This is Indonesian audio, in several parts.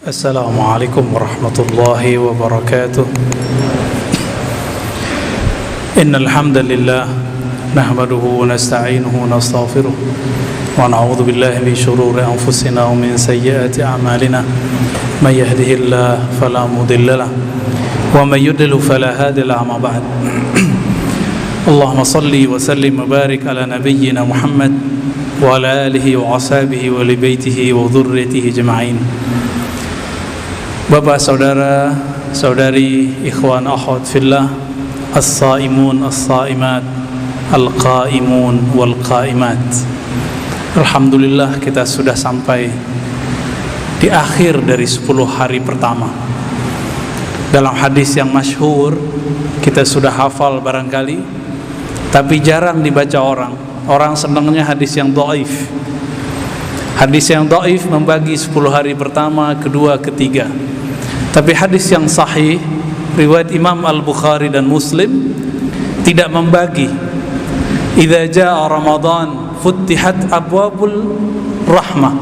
Assalamualaikum warahmatullahi wabarakatuh. Innal hamdalillah nahmaduhu wa nasta'inuhu wa nastaghfiruh wa na'udzu billahi min shururi anfusina wa min sayyiati a'malina. May yahdihillahu fala mudilla lahu wa may yudlil fala hadiya lahu. Amma ba'd. Allahumma shalli wa sallim wa barik ala nabiyyina Muhammad wa ala alihi wa ashabihi wa li baitihi wa dhurriyyatihi ajma'in. Bapak, saudara, saudari, ikhwan, akhwat fillah, as-saimun, as-saimat, al-qaimun, wal-qaimat. Alhamdulillah, kita sudah sampai di akhir dari 10 hari pertama. Dalam hadis yang masyhur, kita sudah hafal barangkali, tapi jarang dibaca orang. Orang senangnya hadis yang dhaif. Hadis yang dhaif membagi 10 hari pertama, kedua, ketiga. Tapi hadis yang sahih riwayat Imam Al-Bukhari dan Muslim tidak membagi. Idza jaa Ramadan futtihat abwabul rahmah.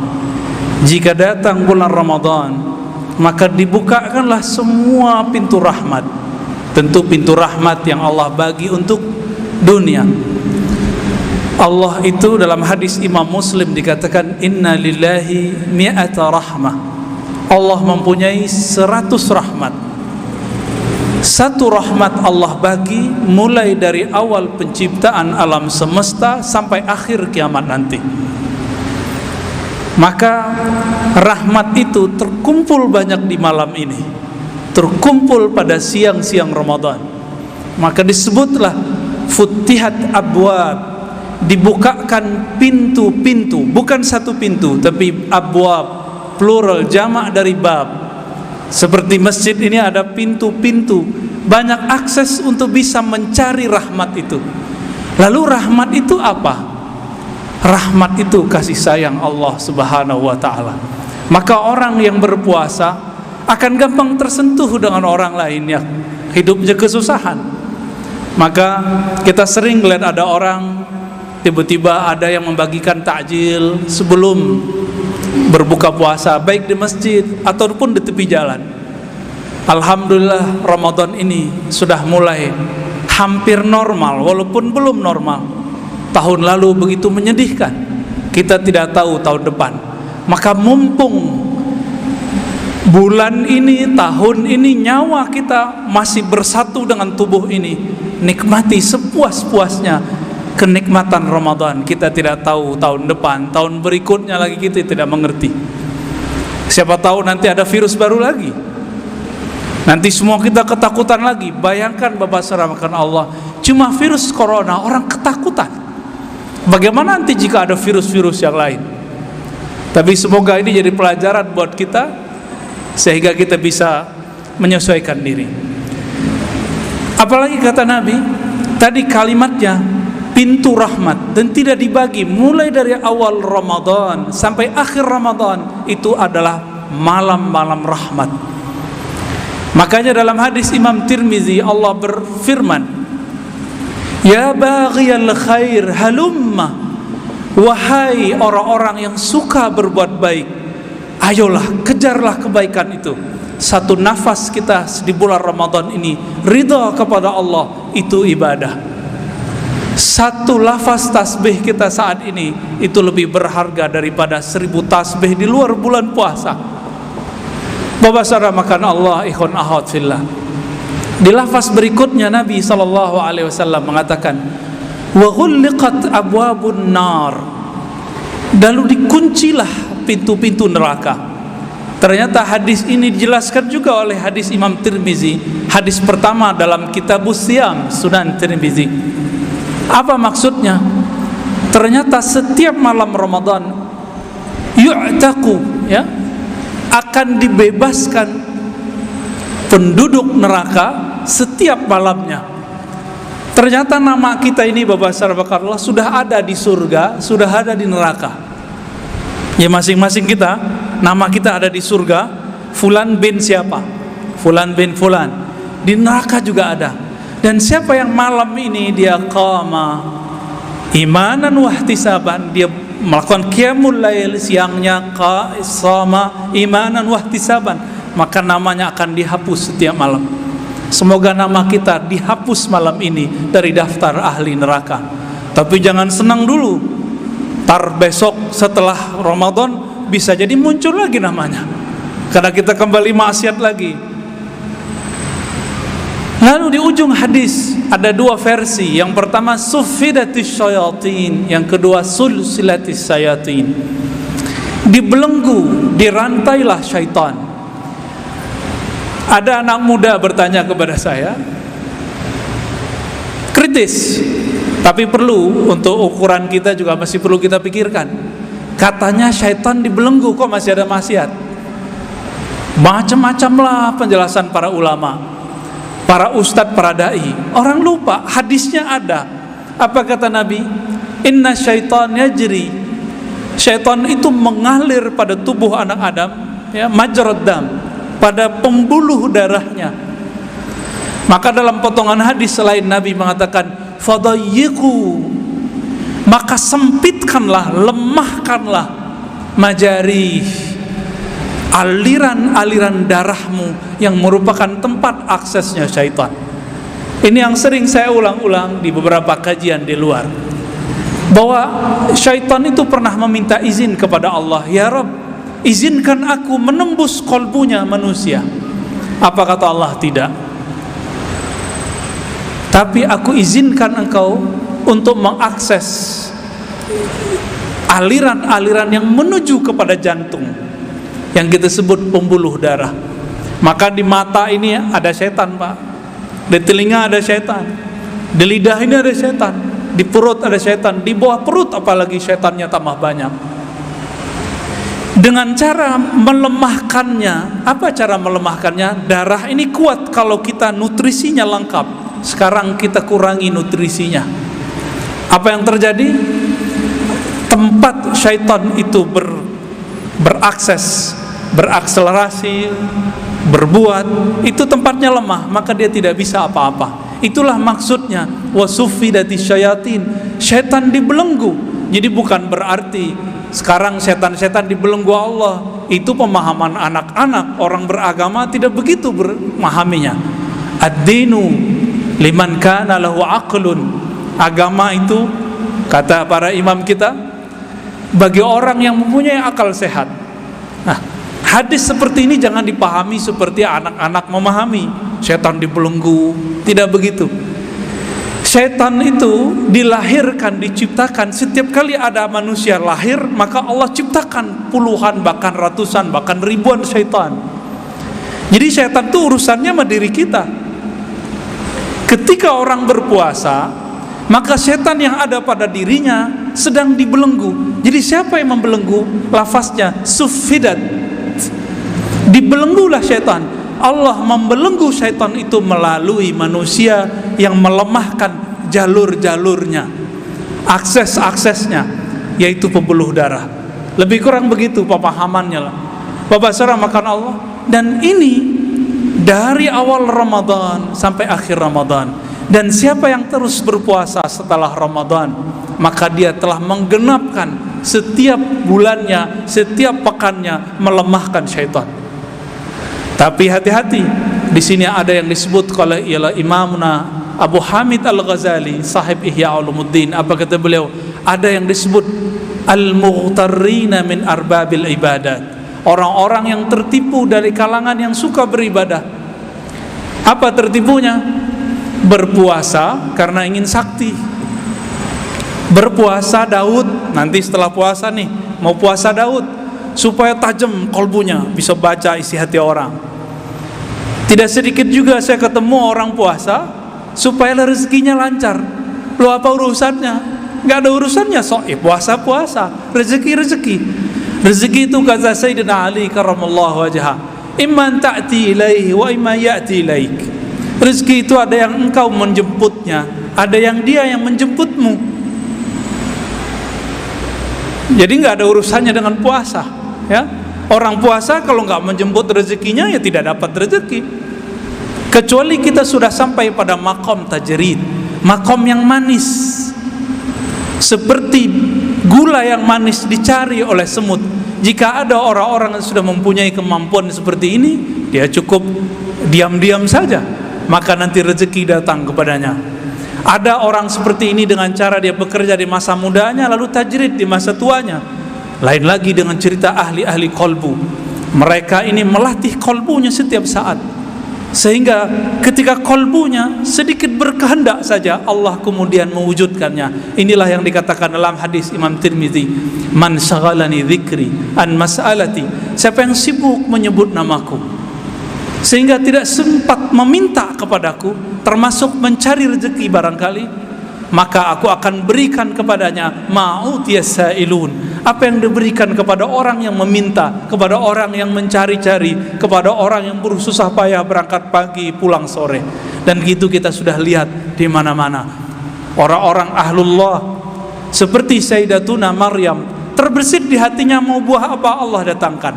Jika datang bulan Ramadan, maka dibukakanlah semua pintu rahmat. Tentu pintu rahmat yang Allah bagi untuk dunia. Allah itu dalam hadis Imam Muslim dikatakan inna lillahi mi'ata rahmah. Allah mempunyai 100 rahmat. Satu rahmat Allah bagi mulai dari awal penciptaan alam semesta sampai akhir kiamat nanti. Maka rahmat itu terkumpul banyak di malam ini, terkumpul pada siang-siang Ramadan. Maka disebutlah futtihat abwab, dibukakan pintu-pintu, bukan satu pintu tapi abwab, plural, jamak dari bab. Seperti masjid ini ada pintu-pintu, banyak akses untuk bisa mencari rahmat itu. Lalu rahmat itu apa? Rahmat itu kasih sayang Allah Subhanahu wa ta'ala. Maka orang yang berpuasa akan gampang tersentuh dengan orang lain yang hidupnya kesusahan. Maka kita sering lihat ada orang tiba-tiba ada yang membagikan takjil sebelum berbuka puasa, baik di masjid ataupun di tepi jalan. Alhamdulillah, Ramadan ini sudah mulai hampir normal, walaupun belum normal. Tahun lalu begitu menyedihkan, kita tidak tahu tahun depan. Maka mumpung bulan ini, tahun ini, nyawa kita masih bersatu dengan tubuh ini, nikmati sepuas-puasnya kenikmatan Ramadan. Kita tidak tahu tahun depan, tahun berikutnya lagi kita tidak mengerti. Siapa tahu nanti ada virus baru lagi. Nanti semua kita ketakutan lagi. Bayangkan Bapak serahkan Allah, cuma virus corona orang ketakutan. Bagaimana nanti jika ada virus-virus yang lain? Tapi semoga ini jadi pelajaran buat kita sehingga kita bisa menyesuaikan diri. Apalagi kata Nabi tadi kalimatnya pintu rahmat, dan tidak dibagi mulai dari awal Ramadan sampai akhir Ramadan, itu adalah malam-malam rahmat. Makanya dalam hadis Imam Tirmizi Allah berfirman, ya baghiyal khair halumma, wahai orang-orang yang suka berbuat baik, ayolah kejarlah kebaikan itu. Satu nafas kita di bulan Ramadan ini ridha kepada Allah, itu ibadah. Satu lafaz tasbih kita saat ini itu lebih berharga daripada 1000 tasbih di luar bulan puasa. Bapak saudara makan Allah, ikhwan akhwat fillah. Di lafaz berikutnya Nabi SAW mengatakan, wa ghulliqat abwabun nar, lalu dikuncilah pintu-pintu neraka. Ternyata hadis ini dijelaskan juga oleh hadis Imam Tirmizi, hadis pertama dalam Kitabus Siyam, Sunan Tirmizi. Apa maksudnya? Ternyata setiap malam Ramadan yu'taku, ya, akan dibebaskan penduduk neraka setiap malamnya. Ternyata nama kita ini Bapak saudara Allah sudah ada di surga, sudah ada di neraka. Ya, masing-masing kita, nama kita ada di surga. Fulan bin siapa? Fulan bin fulan. Di neraka juga ada. Dan siapa yang malam ini dia qama imanan wahtisaban, dia melakukan qiyamul lail, siangnya qama imanan wahtisaban, maka namanya akan dihapus setiap malam. Semoga nama kita dihapus malam ini dari daftar ahli neraka. Tapi jangan senang dulu, tar besok setelah Ramadan bisa jadi muncul lagi namanya, karena kita kembali maksiat lagi. Lalu di ujung hadis ada dua versi. Yang pertama suffidatis syayatin, yang kedua sulsilatis syayatin. Dibelenggu, dirantailah syaitan. Ada anak muda bertanya kepada saya, kritis, tapi perlu untuk ukuran kita juga masih perlu kita pikirkan. Katanya syaitan dibelenggu, kok masih ada maksiat? Macam-macam lah penjelasan para ulama, para ustadz, para dai. Orang lupa, hadisnya ada. Apa kata Nabi? Inna syaitan yajri. Syaitan itu mengalir pada tubuh anak Adam, ya, majrad dam, pada pembuluh darahnya. Maka dalam potongan hadis selain Nabi mengatakan fadayyiqu, maka sempitkanlah, lemahkanlah majari, aliran-aliran darahmu yang merupakan tempat aksesnya syaitan. Ini yang sering saya ulang-ulang di beberapa kajian di luar, bahwa syaitan itu pernah meminta izin kepada Allah, ya Rabb, izinkan aku menembus kolbunya manusia. Apa kata Allah? Tidak. Tapi aku izinkan engkau untuk mengakses aliran-aliran yang menuju kepada jantung, yang kita sebut pembuluh darah. Maka di mata ini ada setan, Pak. Di telinga ada setan. Di lidah ini ada setan. Di perut ada setan. Di bawah perut apalagi setannya tambah banyak. Dengan cara melemahkannya. Apa cara melemahkannya? Darah ini kuat kalau kita nutrisinya lengkap. Sekarang kita kurangi nutrisinya. Apa yang terjadi? Tempat syaitan itu berakses, berakselerasi, berbuat, itu tempatnya lemah, maka dia tidak bisa apa-apa. Itulah maksudnya wasuffidati syayatin, syaitan dibelenggu. Jadi bukan berarti sekarang setan-setan dibelenggu Allah. Itu pemahaman anak-anak, orang beragama tidak begitu memahaminya. Ad-dinu liman kana lahu aqlun. Agama itu, kata para imam kita, bagi orang yang mempunyai akal sehat. Nah, hadis seperti ini jangan dipahami seperti anak-anak memahami setan dibelenggu. Tidak begitu. Setan itu dilahirkan, diciptakan. Setiap kali ada manusia lahir, maka Allah ciptakan puluhan, bahkan ratusan, bahkan ribuan setan. Jadi setan itu urusannya sama diri kita. Ketika orang berpuasa, maka setan yang ada pada dirinya sedang dibelenggu. Jadi siapa yang membelenggu? Lafaznya suffidat, dibelenggulah setan. Allah membelenggu setan itu melalui manusia yang melemahkan jalur-jalurnya, akses-aksesnya, yaitu pembuluh darah. Lebih kurang begitu pemahamannya lah. Bapak saudara makan Allah. Dan ini dari awal Ramadan sampai akhir Ramadan. Dan siapa yang terus berpuasa setelah Ramadan, maka dia telah menggenapkan setiap bulannya, setiap pekannya, melemahkan syaitan. Tapi hati-hati, di sini ada yang disebut oleh Imamuna Abu Hamid Al-Ghazali, sahib Ihya Ulumuddin. Apa kata beliau? Ada yang disebut al-mughtarrina min arbabil ibadat, orang-orang yang tertipu dari kalangan yang suka beribadah. Apa tertipunya? Berpuasa karena ingin sakti. Berpuasa Daud, nanti setelah puasa nih mau puasa Daud, supaya tajam kolbunya, bisa baca isi hati orang. Tidak sedikit juga saya ketemu orang puasa supaya rezekinya lancar. Loh, apa urusannya? Gak ada urusannya, puasa-puasa, rezeki. Rezeki itu kata Sayyidina Ali karramallahu wajhah, imman ta'ti ilaihi wa imman ya'ti ilaik. Rezeki itu ada yang engkau menjemputnya, ada yang dia yang menjemputmu. Jadi nggak ada urusannya dengan puasa, ya. Orang puasa kalau nggak menjemput rezekinya ya tidak dapat rezeki. Kecuali kita sudah sampai pada makom tajrid, makom yang manis. seperti gula yang manis dicari oleh semut. Jika ada orang-orang yang sudah mempunyai kemampuan seperti ini, dia cukup diam-diam saja, maka nanti rezeki datang kepadanya. Ada orang seperti ini dengan cara dia bekerja di masa mudanya lalu tajrid di masa tuanya. Lain lagi dengan cerita ahli-ahli kolbu. Mereka ini melatih kolbunya setiap saat, sehingga ketika kolbunya sedikit berkehendak saja, Allah kemudian mewujudkannya. Inilah yang dikatakan dalam hadis Imam Tirmidzi, man syaghalani dzikri an mas'alati, siapa yang sibuk menyebut namaku sehingga tidak sempat meminta kepadaku, termasuk mencari rezeki barangkali, maka aku akan berikan kepadanya ma'utiyas sa'ilun, apa yang diberikan kepada orang yang meminta, kepada orang yang mencari-cari, kepada orang yang bersusah payah berangkat pagi pulang sore. Dan gitu kita sudah lihat di mana-mana. Orang-orang ahlullah seperti Sayyidatuna Maryam, terbersit di hatinya mau buah apa Allah datangkan.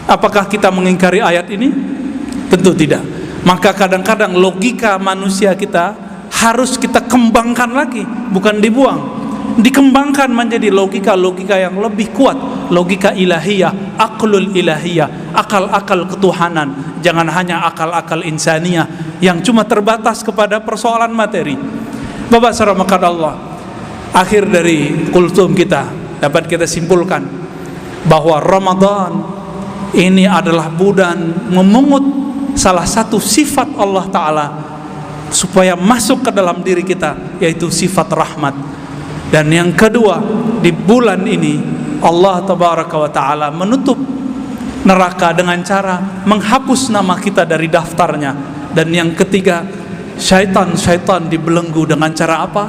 Apakah kita mengingkari ayat ini? Tentu tidak. Maka kadang-kadang logika manusia kita harus kita kembangkan lagi, bukan dibuang. Dikembangkan menjadi logika-logika yang lebih kuat, logika ilahiyah, aqlul ilahiyah, akal-akal ketuhanan. Jangan hanya akal-akal insaniyah yang cuma terbatas kepada persoalan materi. Bapak saramakan Allah, akhir dari kultum kita dapat kita simpulkan bahwa Ramadan ini adalah bulan memungut salah satu sifat Allah Ta'ala supaya masuk ke dalam diri kita, yaitu sifat rahmat. Dan yang kedua, di bulan ini Allah Tabaraka wa Ta'ala menutup neraka dengan cara menghapus nama kita dari daftarnya. Dan yang ketiga, syaitan dibelenggu dengan cara apa?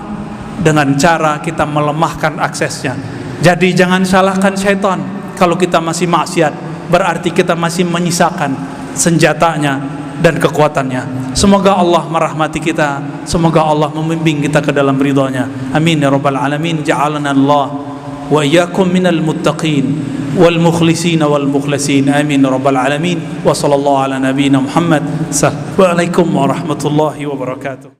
Dengan cara kita melemahkan aksesnya. Jadi jangan salahkan syaitan kalau kita masih maksiat, berarti kita masih menyisakan senjatanya dan kekuatannya. Semoga Allah merahmati kita, semoga Allah membimbing kita ke dalam ridha-Nya. Amin ya rabbal alamin. Ja'alana Allah wa iyyakum minal muttaqin wal mukhlisin wal mukhlasin. Amin ya rabbal alamin. Wa sallallahu ala nabiyyina Muhammad. Assalamualaikum warahmatullahi wabarakatuh.